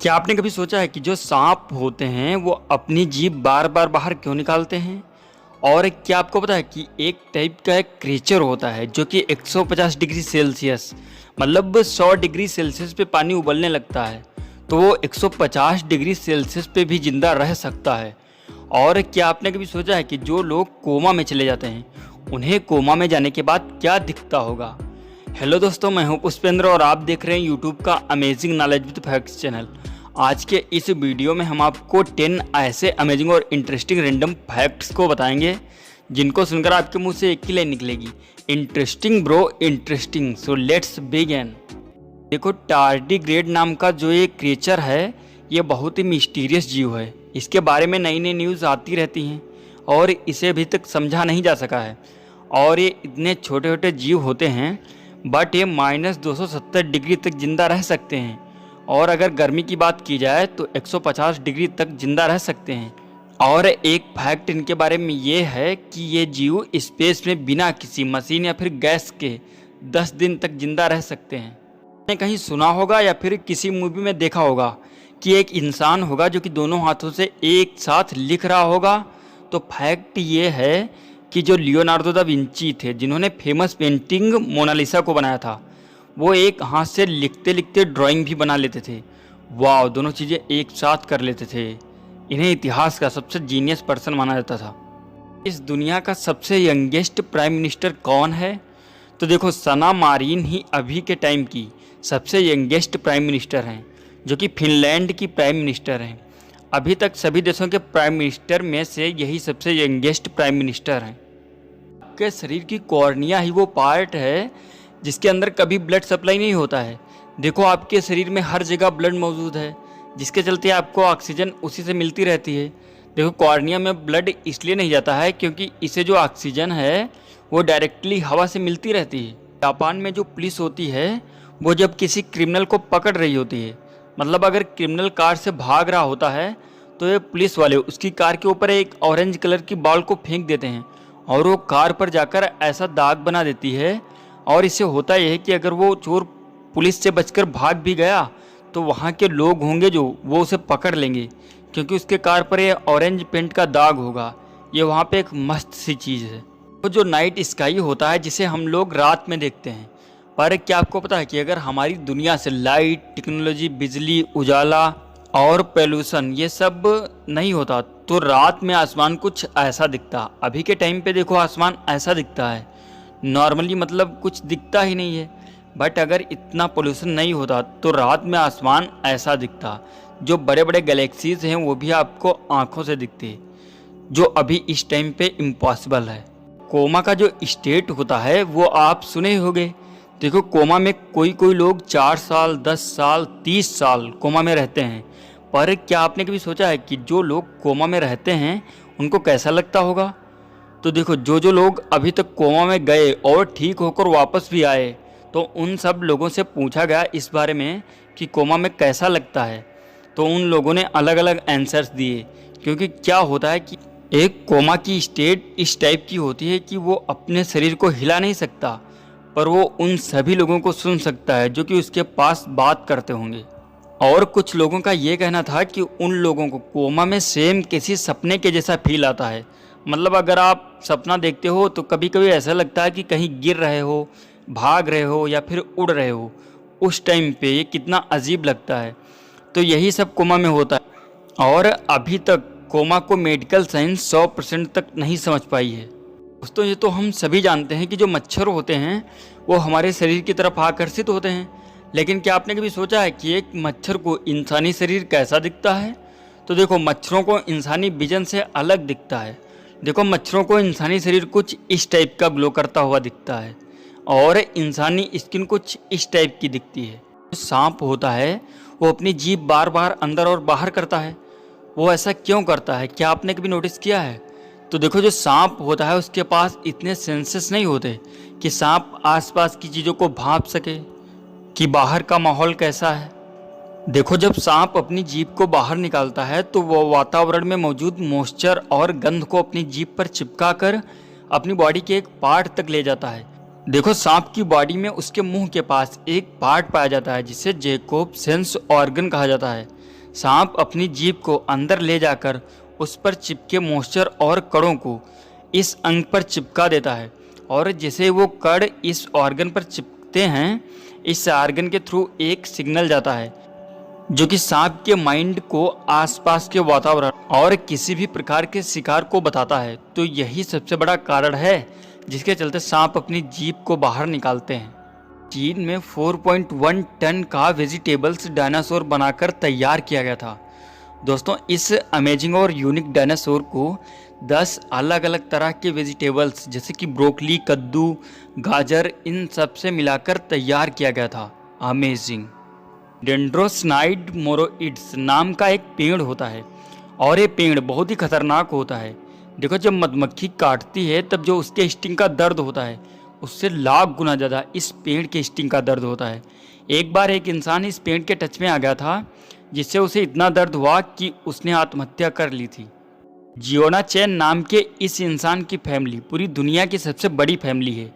क्या आपने कभी सोचा है कि जो सांप होते हैं वो अपनी जीभ बार बार बाहर क्यों निकालते हैं? और क्या आपको पता है कि एक टाइप का एक क्रीचर होता है जो कि 150 डिग्री सेल्सियस मतलब 100 डिग्री सेल्सियस पे पानी उबलने लगता है तो वो 150 डिग्री सेल्सियस पे भी जिंदा रह सकता है। और क्या आपने कभी सोचा है कि जो लोग कोमा में चले जाते हैं उन्हें कोमा में जाने के बाद क्या दिखता होगा? हेलो दोस्तों, मैं हूं पुष्पेंद्र और आप देख रहे हैं यूट्यूब का amazing knowledge with facts channel. आज के इस वीडियो में हम आपको 10 ऐसे अमेजिंग और इंटरेस्टिंग रैंडम फैक्ट्स को बताएंगे जिनको सुनकर आपके मुंह से एक ही लाइन निकलेगी, interesting bro interesting. So let's begin. देखो, टार्डीग्रेड नाम का जो ये क्रिएचर है ये बहुत ही मिस्टीरियस जीव है। इसके बारे में नई नई न्यूज़ आती रहती हैं और इसे अभी तक समझा नहीं जा सका है। और ये इतने छोटे छोटे जीव होते हैं बट ये -270 डिग्री तक जिंदा रह सकते हैं। और अगर गर्मी की बात की जाए तो 150 डिग्री तक जिंदा रह सकते हैं। और एक फैक्ट इनके बारे में ये है कि ये जीव स्पेस में बिना किसी मशीन या फिर गैस के 10 दिन तक जिंदा रह सकते हैं। आपने कहीं सुना होगा या फिर किसी मूवी में देखा होगा कि एक इंसान होगा जो कि दोनों हाथों से एक साथ लिख रहा होगा। तो फैक्ट ये है कि जो लियोनार्डो दा विंची थे जिन्होंने फेमस पेंटिंग मोनालिसा को बनाया था, वो एक हाथ से लिखते लिखते ड्राइंग भी बना लेते थे। वाह, दोनों चीज़ें एक साथ कर लेते थे। इन्हें इतिहास का सबसे जीनियस पर्सन माना जाता था। इस दुनिया का सबसे यंगेस्ट प्राइम मिनिस्टर कौन है? तो देखो, सना मारिन ही अभी के टाइम की सबसे यंगेस्ट प्राइम मिनिस्टर हैं, जो कि फिनलैंड की प्राइम मिनिस्टर हैं। अभी तक सभी देशों के प्राइम मिनिस्टर में से यही सबसे यंगेस्ट प्राइम मिनिस्टर हैं। आपके शरीर की कॉर्निया ही वो पार्ट है जिसके अंदर कभी ब्लड सप्लाई नहीं होता है। देखो, आपके शरीर में हर जगह ब्लड मौजूद है जिसके चलते आपको ऑक्सीजन उसी से मिलती रहती है। देखो, कॉर्निया में ब्लड इसलिए नहीं जाता है क्योंकि इसे जो ऑक्सीजन है वो डायरेक्टली हवा से मिलती रहती है। जापान में जो पुलिस होती है वो जब किसी क्रिमिनल को पकड़ रही होती है, मतलब अगर क्रिमिनल कार से भाग रहा होता है तो ये पुलिस वाले उसकी कार के ऊपर एक ऑरेंज कलर की बॉल को फेंक देते हैं और वो कार पर जाकर ऐसा दाग बना देती है। और इससे होता यह है कि अगर वो चोर पुलिस से बचकर भाग भी गया तो वहाँ के लोग होंगे जो वो उसे पकड़ लेंगे क्योंकि उसके कार पर ये ऑरेंज पेंट का दाग होगा। ये वहाँ पे एक मस्त सी चीज़ है। वो जो नाइट स्काई होता है जिसे हम लोग रात में देखते हैं, पर क्या आपको पता है कि अगर हमारी दुनिया से लाइट, टेक्नोलॉजी, बिजली, उजाला और पोल्यूशन ये सब नहीं होता तो रात में आसमान कुछ ऐसा दिखता। अभी के टाइम पे देखो आसमान ऐसा दिखता है नॉर्मली, मतलब कुछ दिखता ही नहीं है। बट अगर इतना पोल्यूशन नहीं होता तो रात में आसमान ऐसा दिखता। जो बड़े बड़े गैलेक्सीज हैं वो भी आपको आंखों से दिखते, जो अभी इस टाइम पे इम्पॉसिबल है। कोमा का जो स्टेट होता है वो आप सुने ही होंगे। देखो, कोमा में कोई कोई लोग 4 साल, 10 साल, 30 साल कोमा में रहते हैं। पर क्या आपने कभी सोचा है कि जो लोग कोमा में रहते हैं उनको कैसा लगता होगा? तो देखो, जो लोग अभी तक कोमा में गए और ठीक होकर वापस भी आए तो उन सब लोगों से पूछा गया इस बारे में कि कोमा में कैसा लगता है, तो उन लोगों ने अलग अलग आंसर्स दिए। क्योंकि क्या होता है कि एक कोमा की स्टेट इस टाइप की होती है कि वो अपने शरीर को हिला नहीं सकता पर वो उन सभी लोगों को सुन सकता है जो कि उसके पास बात करते होंगे। और कुछ लोगों का ये कहना था कि उन लोगों को कोमा में सेम किसी सपने के जैसा फील आता है। मतलब अगर आप सपना देखते हो तो कभी कभी ऐसा लगता है कि कहीं गिर रहे हो, भाग रहे हो या फिर उड़ रहे हो। उस टाइम पे ये कितना अजीब लगता है। तो यही सब कोमा में होता है और अभी तक कोमा को मेडिकल साइंस 100% तक नहीं समझ पाई है। दोस्तों, ये तो हम सभी जानते हैं कि जो मच्छर होते हैं वो हमारे शरीर की तरफ आकर्षित होते हैं, लेकिन क्या आपने कभी सोचा है कि एक मच्छर को इंसानी शरीर कैसा दिखता है? तो देखो, मच्छरों को इंसानी विजन से अलग दिखता है। देखो, मच्छरों को इंसानी शरीर कुछ इस टाइप का ग्लो करता हुआ दिखता है और इंसानी स्किन कुछ इस टाइप की दिखती है। सांप होता है वो अपनी जीभ बार बार अंदर और बाहर करता है। वो ऐसा क्यों करता है, क्या आपने कभी नोटिस किया है? तो देखो, जो सांप होता है उसके पास इतने सेंसेस नहीं होते कि सांप आसपास की चीज़ों को भांप सके कि बाहर का माहौल कैसा है। देखो, जब सांप अपनी जीभ को बाहर निकालता है तो वो वातावरण में मौजूद मॉइस्चर और गंध को अपनी जीभ पर चिपका कर अपनी बॉडी के एक पार्ट तक ले जाता है। देखो, सांप की बॉडी में उसके मुंह के पास एक पार्ट पाया जाता है जिसे जैकोब सेंस ऑर्गन कहा जाता है। सांप अपनी जीभ को अंदर ले जाकर उस पर चिपके मॉइस्चर और कणों को इस अंग पर चिपका देता है, और जैसे वो कण इस ऑर्गन पर चिपकते हैं, इस ऑर्गन के थ्रू एक सिग्नल जाता है जो कि सांप के माइंड को आसपास के वातावरण और किसी भी प्रकार के शिकार को बताता है। तो यही सबसे बड़ा कारण है जिसके चलते सांप अपनी जीभ को बाहर निकालते हैं। चीन में 4.1 टन का वेजिटेबल्स डायनासोर बनाकर तैयार किया गया था। दोस्तों, इस अमेजिंग और यूनिक डायनासोर को 10 अलग अलग तरह के वेजिटेबल्स जैसे कि ब्रोकली, कद्दू, गाजर, इन सब से मिलाकर तैयार किया गया था। अमेजिंग। डेंड्रोसाइड मोरोइड्स नाम का एक पेड़ होता है, और ये पेड़ बहुत ही खतरनाक होता है। देखो, जब मधुमक्खी काटती है तब जो उसके स्टिंग का दर्द होता है उससे लाख गुना ज़्यादा इस पेड़ के स्टिंग का दर्द होता है। एक बार एक इंसान इस पेड़ के टच में आ गया था, जिससे उसे इतना दर्द हुआ कि उसने आत्महत्या कर ली थी। जियोना चैन नाम के इस इंसान की फैमिली पूरी दुनिया की सबसे बड़ी फैमिली है।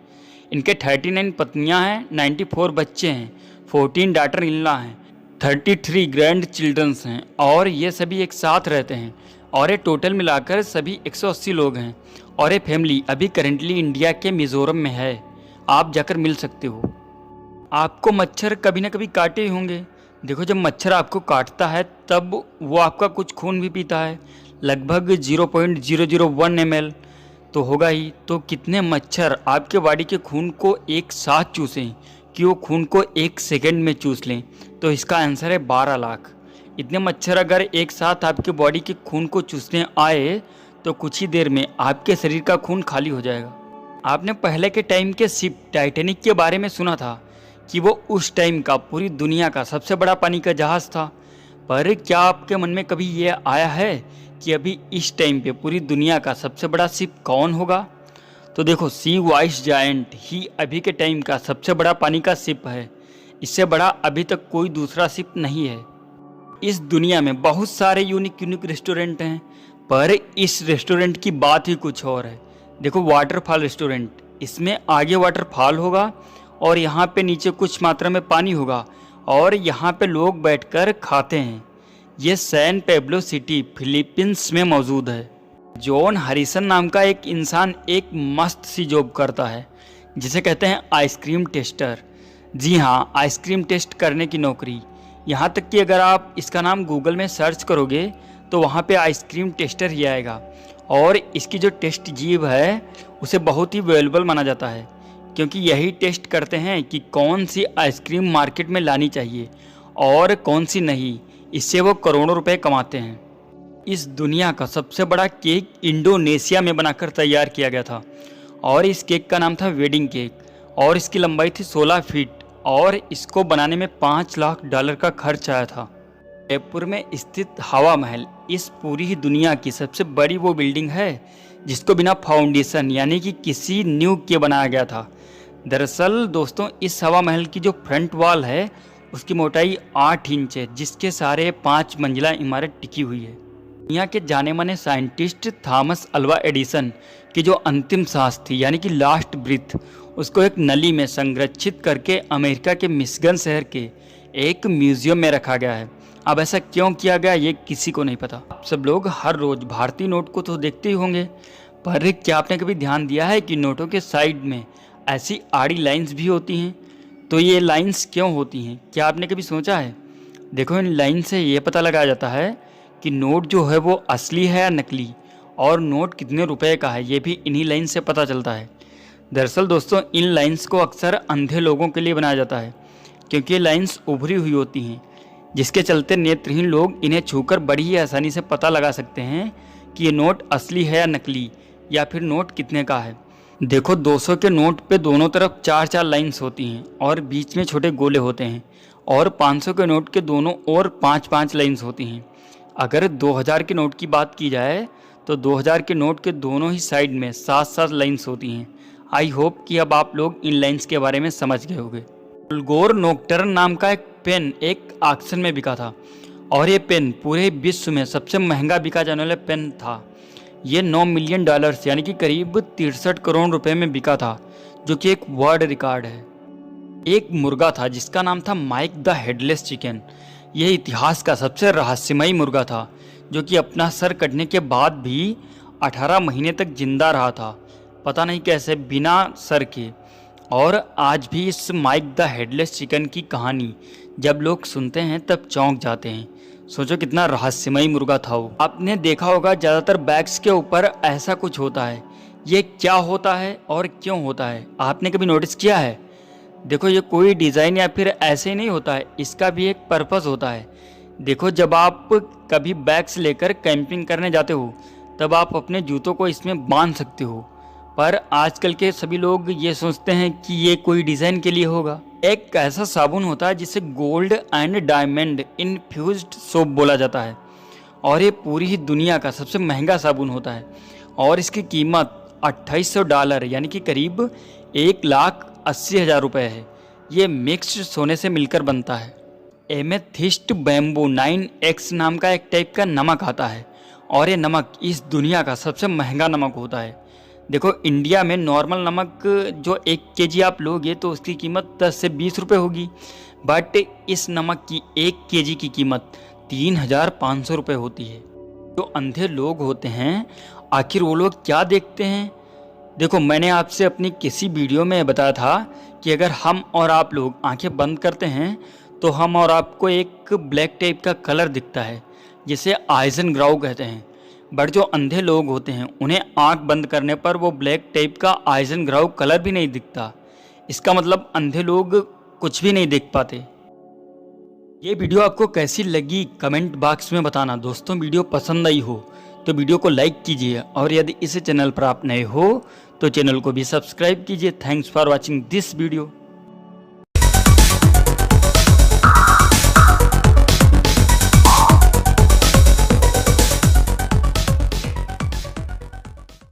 इनके 39 पत्नियां हैं, 94 बच्चे हैं, 14 डॉटर इन लॉ हैं, 33 ग्रैंड चिल्ड्रंस हैं, और ये सभी एक साथ रहते हैं, और ये टोटल मिलाकर सभी 180 लोग हैं। और ये फैमिली अभी करेंटली इंडिया के मिज़ोरम में है। आप जाकर मिल सकते हो। आपको मच्छर कभी ना कभी काटे ही होंगे। देखो, जब मच्छर आपको काटता है तब वो आपका कुछ खून भी पीता है, लगभग 0.001 ml तो होगा ही। तो कितने मच्छर आपके बॉडी के खून को एक साथ चूसें कि वो खून को 1 सेकंड में चूस लें? तो इसका आंसर है 12 लाख। इतने मच्छर अगर एक साथ आपके बॉडी के खून को चूसने आए तो कुछ ही देर में आपके शरीर का खून खाली हो जाएगा। आपने पहले के टाइम के शिप टाइटैनिक के बारे में सुना था कि वो उस टाइम का पूरी दुनिया का सबसे बड़ा पानी का जहाज़ था। पर क्या आपके मन में कभी ये आया है कि अभी इस टाइम पे पूरी दुनिया का सबसे बड़ा शिप कौन होगा? तो देखो, सी वाइस जायंट ही अभी के टाइम का सबसे बड़ा पानी का शिप है। इससे बड़ा अभी तक कोई दूसरा शिप नहीं है। इस दुनिया में बहुत सारे यूनिक रेस्टोरेंट हैं, पर इस रेस्टोरेंट की बात ही कुछ और है। देखो, वाटरफॉल रेस्टोरेंट, इसमें आगे वाटरफॉल होगा और यहाँ पे नीचे कुछ मात्रा में पानी होगा, और यहाँ पे लोग बैठकर खाते हैं। ये सैन पेब्लो सिटी फिलीपींस में मौजूद है। जॉन हैरिसन नाम का एक इंसान एक मस्त सी जॉब करता है जिसे कहते हैं आइसक्रीम टेस्टर। जी हाँ, आइसक्रीम टेस्ट करने की नौकरी। यहाँ तक कि अगर आप इसका नाम गूगल में सर्च करोगे तो वहाँ पे आइसक्रीम टेस्टर ही आएगा। और इसकी जो टेस्ट जीभ है उसे बहुत ही वैल्यूएबल माना जाता है, क्योंकि यही टेस्ट करते हैं कि कौन सी आइसक्रीम मार्केट में लानी चाहिए और कौन सी नहीं। इससे वो करोड़ों रुपए कमाते हैं। इस दुनिया का सबसे बड़ा केक इंडोनेशिया में बनाकर तैयार किया गया था, और इस केक का नाम था वेडिंग केक, और इसकी लंबाई थी 16 फीट, और इसको बनाने में $5 लाख का खर्च आया था। जयपुर में स्थित हवा महल इस पूरी ही दुनिया की सबसे बड़ी वो बिल्डिंग है जिसको बिना फाउंडेशन यानी कि किसी नींव के बनाया गया था। दरअसल दोस्तों, इस हवा महल की जो फ्रंट वॉल है उसकी मोटाई 8 इंच है, जिसके सारे 5 मंजिला इमारत टिकी हुई है। दुनिया के जाने माने साइंटिस्ट थॉमस अल्वा एडिसन की जो अंतिम सांस थी यानी कि लास्ट ब्रीथ, उसको एक नली में संरक्षित करके अमेरिका के मिशिगन शहर के एक म्यूजियम में रखा गया है। अब ऐसा क्यों किया गया ये किसी को नहीं पता। आप सब लोग हर रोज भारतीय नोट को तो देखते ही होंगे, पर क्या आपने कभी ध्यान दिया है कि नोटों के साइड में ऐसी आड़ी लाइंस भी होती हैं? तो ये लाइंस क्यों होती हैं, क्या आपने कभी सोचा है? देखो, इन लाइन से ये पता लगाया जाता है कि नोट जो है वो असली है या नकली, और नोट कितने रुपए का है ये भी इन्हीं लाइन से पता चलता है। दरअसल दोस्तों, इन लाइंस को अक्सर अंधे लोगों के लिए बनाया जाता है, क्योंकि ये लाइंस उभरी हुई होती हैं, जिसके चलते नेत्रहीन लोग इन्हें छूकर बड़ी ही आसानी से पता लगा सकते हैं कि ये नोट असली है या नकली, या फिर नोट कितने का है। देखो, 200 के नोट पे दोनों तरफ 4-4 लाइंस होती हैं और बीच में छोटे गोले होते हैं, और 500 के नोट के दोनों ओर 5-5 लाइंस होती हैं। अगर 2000 के नोट की बात की जाए तो 2000 के नोट के दोनों ही साइड में 7-7 लाइंस होती हैं। आई होप कि अब आप लोग इन लाइंस के बारे में समझ गए होंगे। बुलगोर नोक्टर्न नाम का एक पेन एक ऑक्शन में बिका था, और ये पेन पूरे विश्व में सबसे महंगा बिका जाने वाला पेन था। ये $9 मिलियन यानी कि करीब 63 करोड़ रुपए में बिका था, जो कि एक वर्ल्ड रिकॉर्ड है। एक मुर्गा था जिसका नाम था माइक द हेडलेस चिकन। यह इतिहास का सबसे रहस्यमयी मुर्गा था, जो कि अपना सर कटने के बाद भी 18 महीने तक जिंदा रहा था, पता नहीं कैसे, बिना सर के। और आज भी इस माइक द हेडलेस चिकन की कहानी जब लोग सुनते हैं तब चौंक जाते हैं। सोचो कितना रहस्यमयी मुर्गा था वो। आपने देखा होगा ज़्यादातर बैग्स के ऊपर ऐसा कुछ होता है। ये क्या होता है और क्यों होता है, आपने कभी नोटिस किया है? देखो, ये कोई डिज़ाइन या फिर ऐसे ही नहीं होता है, इसका भी एक पर्पज़ होता है। देखो, जब आप कभी बैग्स लेकर कैंपिंग करने जाते हो तब आप अपने जूतों को इसमें बांध सकते हो, पर आजकल के सभी लोग ये सोचते हैं कि ये कोई डिज़ाइन के लिए होगा। एक ऐसा साबुन होता है जिसे gold and diamond infused soap बोला जाता है, और ये पूरी ही दुनिया का सबसे महंगा साबुन होता है, और इसकी कीमत $2800 यानी कि करीब 1,80,000 रुपये है। ये मिक्स्ड सोने से मिलकर बनता है। एमेथिस्ट बैम्बू 9X नाम का एक टाइप का नमक आता है, और ये नमक इस दुनिया का सबसे महंगा नमक होता है। देखो, इंडिया में नॉर्मल नमक जो 1 केजी आप लोगे तो उसकी कीमत 10 से 20 रुपये होगी, बट इस नमक की 1 केजी की कीमत 3,500 रुपये होती है। जो अंधे लोग होते हैं, आखिर वो लोग क्या देखते हैं? देखो, मैंने आपसे अपनी किसी वीडियो में बताया था कि अगर हम और आप लोग आंखें बंद करते हैं तो हम और आपको एक ब्लैक टाइप का कलर दिखता है, जिसे आइजन ग्राउ कहते हैं। बट जो अंधे लोग होते हैं उन्हें आंख बंद करने पर वो ब्लैक टाइप का आइजन ग्राउ कलर भी नहीं दिखता। इसका मतलब अंधे लोग कुछ भी नहीं देख पाते। ये वीडियो आपको कैसी लगी कमेंट बॉक्स में बताना। दोस्तों, वीडियो पसंद आई हो तो वीडियो को लाइक कीजिए, और यदि इस चैनल पर आप नए हो तो चैनल को भी सब्सक्राइब कीजिए। Thanks for watching this video.